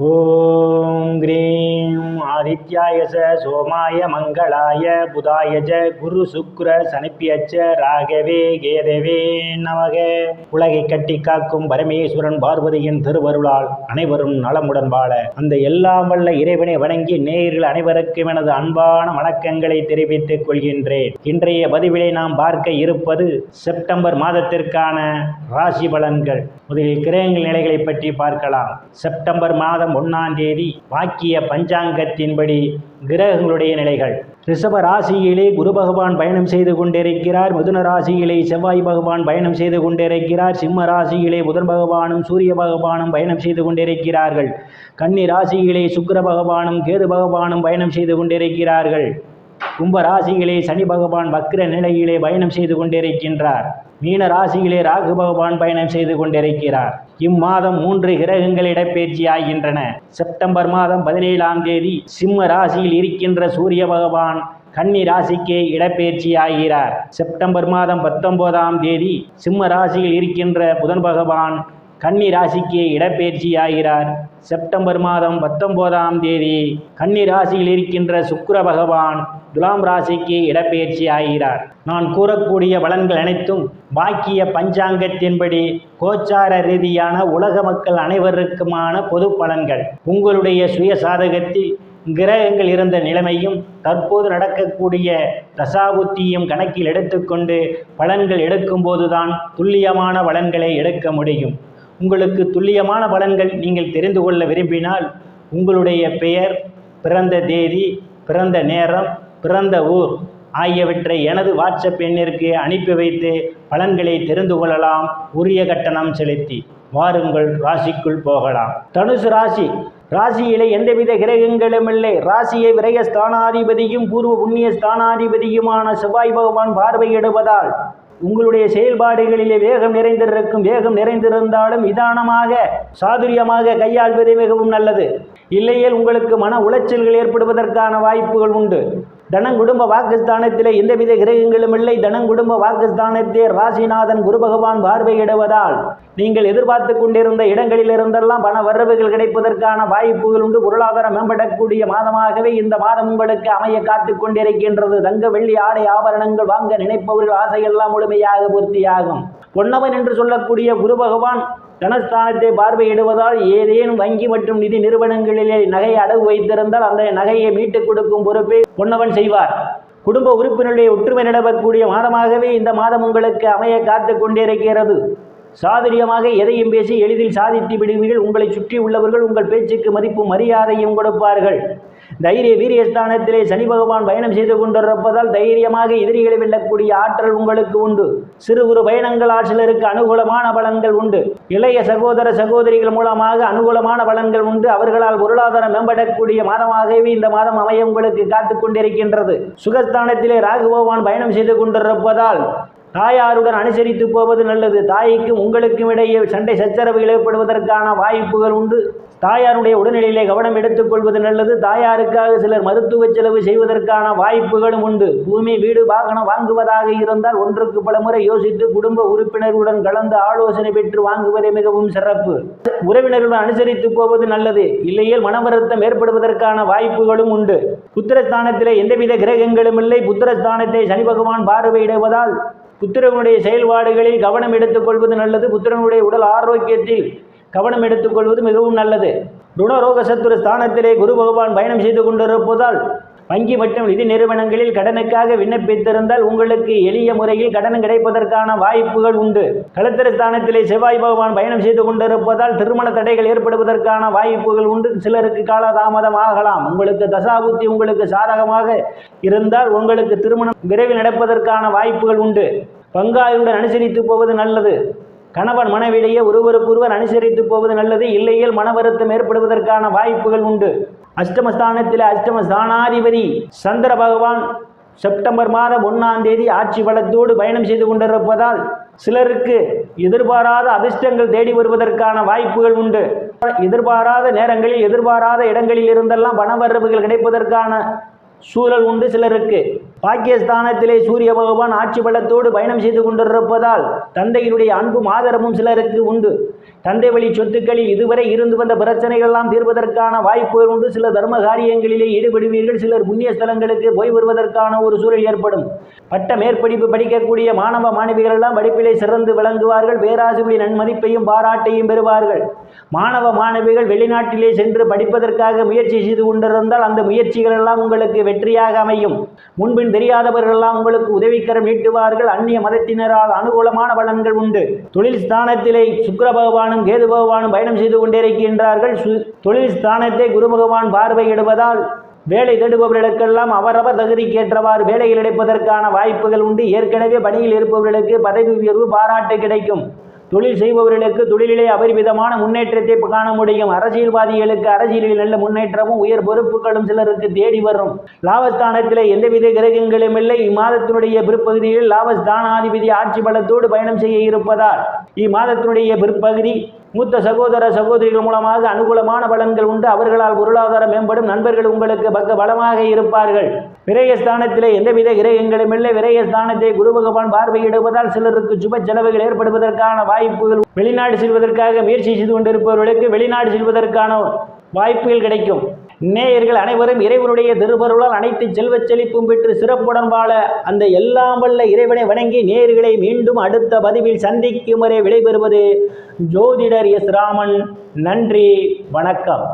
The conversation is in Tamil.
ஓம் கிரீம் ஆதித்யாய சோமாய மங்களாய புதாய குரு சுக்ர சனிப்பியச்ச ராகவே கேதவே நமக. உலகை கட்டி காக்கும் பரமேஸ்வரன் பார்வதியின் திருவருளால் அனைவரும் நலமுடன் வாழ அந்த எல்லாம் வல்ல இறைவனை வணங்கி நேயர்கள் அனைவருக்கும் எனது அன்பான வணக்கங்களை தெரிவித்துக் கொள்கின்றேன். இன்றைய பதிவிலே நாம் பார்க்க இருப்பது செப்டம்பர் மாதத்திற்கான ராசி பலன்கள். முதலில் கிரகங்கள் நிலைகளை பற்றி பார்க்கலாம். செப்டம்பர் மாதம் 1ஆம் தேதி வாக்கிய பஞ்சாங்கத்தின்படி கிரகங்களுடைய நிலைகள். ரிஷப ராசியிலே குரு பகவான் பயணம் செய்து கொண்டிருக்கிறார். மிதுன ராசியிலே செவ்வாய் பகவான் பயணம் செய்து கொண்டிருக்கிறார். சிம்ம ராசியிலே புதன் பகவானும் சூரிய பகவானும் பயணம் செய்து கொண்டிருக்கிறார்கள். கன்னி ராசியிலே சுக்கிர பகவானும் கேது பகவானும் பயணம் செய்து கொண்டிருக்கிறார்கள். கும்ப ராசியிலே சனி பகவான் வக்ர நிலையிலே பயணம் செய்து கொண்டிருக்கின்றார். மீன ராசியிலே ராகு பகவான் பயணம் செய்து கொண்டிருக்கிறார். இம்மாதம் 3 கிரகங்கள் இடப்பெயர்ச்சி ஆகின்றன. செப்டம்பர் மாதம் 17ஆம் தேதி சிம்ம ராசியில் இருக்கின்ற சூரிய பகவான் கன்னி ராசிக்கு இடப்பெயர்ச்சி ஆகிறார். செப்டம்பர் மாதம் 19ஆம் தேதி சிம்ம ராசியில் இருக்கின்ற புதன் பகவான் கன்னி ராசிக்கு இடப்பெயர்ச்சி ஆகிறார். செப்டம்பர் மாதம் 19ஆம் தேதி கன்னி ராசியில் இருக்கின்ற சுக்கிர பகவான் துலாம் ராசிக்கு இடப்பெயர்ச்சி ஆகிறார். நான் கூறக்கூடிய பலன்கள் அனைத்தும் வாக்கிய பஞ்சாங்கத்தின்படி கோச்சார ரீதியான உலக மக்கள் அனைவருக்குமான பொது பலன்கள். உங்களுடைய சுய சாதகத்தில் கிரகங்கள் இருந்த நிலைமையும் தற்போது நடக்கக்கூடிய தசாபுத்தியும் கணக்கில் எடுத்துக்கொண்டு பலன்கள் எடுக்கும்போதுதான் துல்லியமான பலன்களை எடுக்க முடியும். உங்களுக்கு துல்லியமான பலன்கள் நீங்கள் தெரிந்து கொள்ள விரும்பினால் உங்களுடைய பெயர், பிறந்த தேதி, பிறந்த நேரம், பிறந்த ஊர் ஆகியவற்றை எனது வாட்ஸ்அப் எண்ணிற்கு அனுப்பி வைத்து பலன்களை தெரிந்து கொள்ளலாம், உரிய கட்டணம் செலுத்தி. வாருங்கள் ராசிக்குள் போகலாம். தனுசு ராசி. ராசியிலே எந்தவித கிரகங்களும் இல்லை. ராசியை விரய ஸ்தானாதிபதியும் பூர்வ புண்ணிய ஸ்தானாதிபதியுமான செவ்வாய் பகவான் பார்வையிடுவதால் உங்களுடைய செயல்பாடுகளிலே வேகம் நிறைந்திருக்கும். வேகம் நிறைந்திருந்தாலும் நிதானமாக சாதுரியமாக கையாள்வதே மிகவும் நல்லது. இல்லையேல் உங்களுக்கு மன உளைச்சல்கள் ஏற்படுவதற்கான வாய்ப்புகள் உண்டு. தனம் குடும்ப வாக்குஸ்தானத்திலே எந்தவித கிரகங்களும் இல்லை. தனம் குடும்ப வாக்குஸ்தானத்தே ராசிநாதன் குரு பகவான் பார்வையிடுவதால் நீங்கள் எதிர்பார்த்து கொண்டிருந்த இடங்களில் இருந்தெல்லாம் பண வரவுகள் கிடைப்பதற்கான வாய்ப்புகள் உண்டு. பொருளாதாரம் மேம்படக்கூடிய மாதமாகவே இந்த மாதம் உங்களுக்கு அமைய காத்து கொண்டிருக்கின்றது. தங்க வெள்ளி ஆடை ஆபரணங்கள் வாங்க நினைப்பவர்கள் ஆசையெல்லாம் முழுமையாக பூர்த்தியாகும். பொன்னவன் என்று சொல்லக்கூடிய குரு பகவான் தனஸ்தானத்தை பார்வையிடுவதால் ஏதேனும் வங்கி மற்றும் நிதி நிறுவனங்களிலே நகை அடகு வைத்திருந்தால் அந்த நகையை மீட்டுக் கொடுக்கும் பொறுப்பை பொன்னவன் செய்வார். குடும்ப உறுப்பினருடைய ஒற்றுமை நிலவக்கூடிய மாதமாகவே இந்த மாதம் உங்களுக்கு அமைய காத்து கொண்டிருக்கிறது. சாதுரியமாக எதையும் பேசி எளிதில் சாதித்து விடுவீர்கள். உங்களை சுற்றி உள்ளவர்கள் உங்கள் பேச்சுக்கு மதிப்பும் மரியாதையும் கொடுப்பார்கள். தைரிய வீரியஸ்தானத்திலே சனி பகவான் பயணம் செய்து கொண்டிருப்பதால் தைரியமாக எதிரிகளை வெல்லக்கூடிய ஆற்றல் உங்களுக்கு உண்டு. சிறு குறு பயணங்களால் சிலருக்கு அனுகூலமான பலன்கள் உண்டு. இளைய சகோதர சகோதரிகள் மூலமாக அனுகூலமான பலன்கள் உண்டு. அவர்களால் பொருளாதாரம் மேம்படக்கூடிய மாதமாகவே இந்த மாதம் அமைய உங்களுக்கு காத்து கொண்டிருக்கின்றது. சுகஸ்தானத்திலே ராகு பகவான் பயணம் செய்து கொண்டிருப்பதால் தாயாருடன் அனுசரித்து போவது நல்லது. தாய்க்கும் உங்களுக்கும் இடையே சண்டை சச்சரவுகள் ஏற்படுவதற்கான வாய்ப்புகள் உண்டு. தாயாருடைய உடல்நிலையிலே கவனம் எடுத்துக்கொள்வது நல்லது. தாயாருக்காக சிலர் மருத்துவ செலவு செய்வதற்கான வாய்ப்புகளும் உண்டு. பூமி, வீடு, வாகனம் வாங்குவதாக இருந்தால் ஒன்றுக்கு பல முறை யோசித்து குடும்ப உறுப்பினர்களுடன் கலந்து ஆலோசனை பெற்று வாங்குவதே மிகவும் சிறப்பு. உறவினர்களுடன் அனுசரித்து போவது நல்லது. இல்லையேல் மனவருத்தம் ஏற்படுவதற்கான வாய்ப்புகளும் உண்டு. புத்திரஸ்தானத்திலே எந்தவித கிரகங்களும் இல்லை. புத்திரஸ்தானத்தை சனி பகவான் பார்வையிடுவதால் புத்திரனுடைய செயல்பாடுகளில் கவனம் எடுத்துக்கொள்வது நல்லது. புத்திரனுடைய உடல் ஆரோக்கியத்தில் கவனம் எடுத்துக்கொள்வது மிகவும் நல்லது. ருணரோக சத்துரு ஸ்தானத்திலே குரு பகவான் பயணம் செய்து கொண்டிருப்பதால் வங்கி மற்றும் நிதி நிறுவனங்களில் கடனுக்காக விண்ணப்பித்திருந்தால் உங்களுக்கு எளிய முறையில் கடன் கிடைப்பதற்கான வாய்ப்புகள் உண்டு. களத்திர ஸ்தானத்திலே செவ்வாய் பகவான் பயணம் செய்து கொண்டிருப்பதால் திருமண தடைகள் ஏற்படுவதற்கான வாய்ப்புகள் உண்டு. சிலருக்கு காலதாமதம் ஆகலாம். உங்களுக்கு தசாபுத்தி உங்களுக்கு சாதகமாக இருந்தால் உங்களுக்கு திருமணம் விரைவில் நடப்பதற்கான வாய்ப்புகள் உண்டு. பங்காளியுடன் அனுசரித்து போவது நல்லது. கணவன் மனைவிடையே ஒருவருக்கொருவர் அனுசரித்து போவது நல்லது. இல்லையேல் மன வருத்தம் ஏற்படுவதற்கான வாய்ப்புகள் உண்டு. அஷ்டமஸ்தானத்தில் அஷ்டமஸ்தானாதிபதி சந்திர பகவான் செப்டம்பர் மாதம் 1ஆம் தேதி ஆட்சி பலத்தோடு பயணம் செய்து கொண்டிருப்பதால் சிலருக்கு எதிர்பாராத அதிர்ஷ்டங்கள் தேடி வருவதற்கான வாய்ப்புகள் உண்டு. எதிர்பாராத நேரங்களில் எதிர்பாராத இடங்களில் இருந்தெல்லாம் பண வரவுகள் கிடைப்பதற்கான சூழல் உண்டு. சிலருக்கு பாக்கியஸ்தானத்திலே சூரிய பகவான் ஆட்சி பலத்தோடு பயணம் செய்து கொண்டிருப்பதால் தந்தையினுடைய அன்பும் ஆதரவும் சிலருக்கு உண்டு. தந்தை வழி சொத்துக்களில் இதுவரை இருந்து வந்த பிரச்சனைகள் எல்லாம் தீர்வதற்கான வாய்ப்புகள் உண்டு. சிலர் தர்ம காரியங்களிலே ஈடுபடுவீர்கள். சிலர் புண்ணிய ஸ்தலங்களுக்கு போய் வருவதற்கான ஒரு சூழல் ஏற்படும். பட்ட மேற்படிப்பு படிக்கக்கூடிய மாணவ மாணவிகள் எல்லாம் படிப்பிலே சிறந்து விளங்குவார்கள். பேராசிரியர் நன்மதிப்பையும் பாராட்டையும் பெறுவார்கள். மாணவ மாணவிகள் வெளிநாட்டிலே சென்று படிப்பதற்காக முயற்சி செய்து கொண்டிருந்தால் அந்த முயற்சிகள் எல்லாம் உங்களுக்கு வெற்றியாக அமையும். முன்பின் தெரியாதவர்கள் எல்லாம் உங்களுக்கு உதவிக்கரம் நீட்டுவார்கள். அந்நிய மதத்தினரால் அனுகூலமான பலன்கள் உண்டு. தொழில் ஸ்தானத்திலே சுக்கிர பகவானும் கேது பகவானும் பயணம் செய்து கொண்டிருக்கின்றார்கள். தொழில் ஸ்தானத்தை குரு பகவான் பார்வையிடுவதால் வேலை தேடுபவர்களுக்கெல்லாம் அவரவர் தகுதிக்கேற்றவாறு வேலைகள் கிடைப்பதற்கான வாய்ப்புகள் உண்டு. ஏற்கனவே பணியில் இருப்பவர்களுக்கு பதவி உயர்வு பாராட்டு கிடைக்கும். தொழில் செய்பவர்களுக்கு தொழிலிலே அபரிமிதமான முன்னேற்றத்தை காண முடியும். அரசியல்வாதிகளுக்கு அரசியலில் நல்ல முன்னேற்றமும் உயர் பொறுப்புகளும் சிலருக்கு தேடி வரும். லாபஸ்தானத்திலே எந்தவித கிரகங்களும் இல்லை. இம்மாதத்தினுடைய பிற்பகுதியில் லாபஸ்தானாதிபதி ஆட்சி பலத்தோடு பயணம் செய்ய இருப்பதால் இம்மாதத்தினுடைய பிற்பகுதி மூத்த சகோதர சகோதரிகள் மூலமாக அனுகூலமான பலன்கள் உண்டு. அவர்களால் பொருளாதாரம் மேம்படும். நண்பர்கள் உங்களுக்கு பக்க பலமாக இருப்பார்கள். விரயஸ்தானத்திலே எந்தவித கிரகங்களும் இல்லை. விரயஸ்தானத்தை குரு பகவான் பார்வையிடுவதால் சிலருக்கு சுப செலவுகள் ஏற்படுவதற்கான வாய்ப்புகள், வெளிநாடு செல்வதற்காக முயற்சி செய்து கொண்டிருப்பவர்களுக்கு வெளிநாடு செல்வதற்கான வாய்ப்புகள் கிடைக்கும். நேயர்கள் அனைவரும் இறைவனுடைய திருவருளால் அனைத்து செல்வச் செழிப்பும் பெற்று சிறப்புடன் வாழ அந்த எல்லாம் வல்ல இறைவனை வணங்கி நேயர்களை மீண்டும் அடுத்த பதிவில் சந்திக்கும் வரை விடைபெறுவது ஜோதிடர் எஸ் ராமன். நன்றி, வணக்கம்.